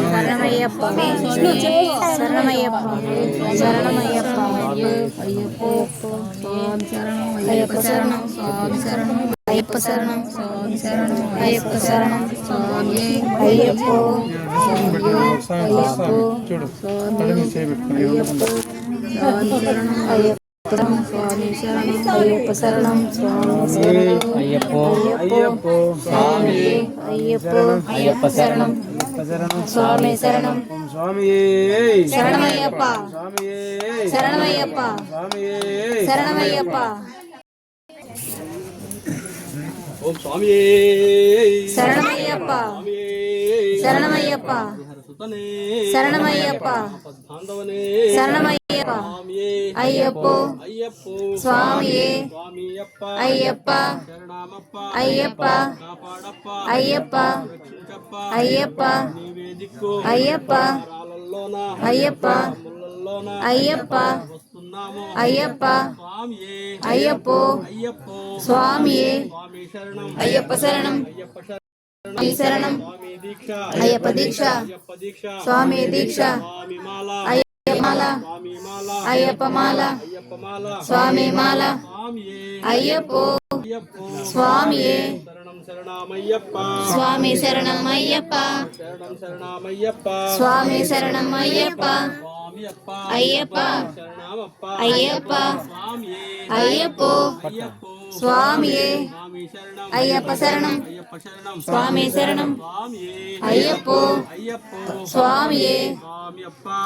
శరణమయ్యప్ప శరణమయ్యప్ప శరణమయ్యప్ప అయ్యప్ప శరణం స్వామి శరణం అయ్యప్ప శరణం స్వామి శరణం అయ్యప్ప శరణం స్వామి అయ్యప్ప స్వామి శరణం అయ్యప్ప శరణం స్వామి అయ్యప్ప స్వామి అయ్యప్ప అయ్యప్ప శరణం స్వామి శరణం స్వామి శరణమయ్యప్ప శరణమయ్యప్ప శరణమయ్యప్ప ఓం స్వామి శరణమయ్యప్ప శరణమయ్యప్ప శరణమయ్యప్ప శరణమయ్యప్ప అయ్యప్ప స్వామి అయ్యప్ప అయ్యప్ప అయ్యప్ప అయ్యప్ప అయ్యప్ప అయ్యప్ప అయ్యప్ప అయ్యప్ప అయ్యప్ప స్వామి అయ్యప్ప శరణం శరణం అయ్యప్ప దీక్ష స్వామి దీక్ష అయ్యప్పమాల అయ్యప్పమాల స్వామి మాల అయ్యప్ప స్వామి స్వామి శరణం అయ్యప్ప స్వామి శరణం అయ్యప్ప అయ్యప్ప అయ్యప్ప అయ్యప్ప స్వామి అయ్యప్ప శరణం స్వామి శరణం అయ్యప్ప స్వామి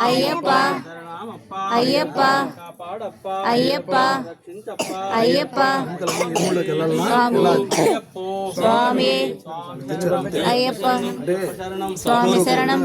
అయ్యప్ప అయ్యప్ప అయ్యప్ప అయ్యప్ప స్వామి అయ్యప్ప స్వామి శరణం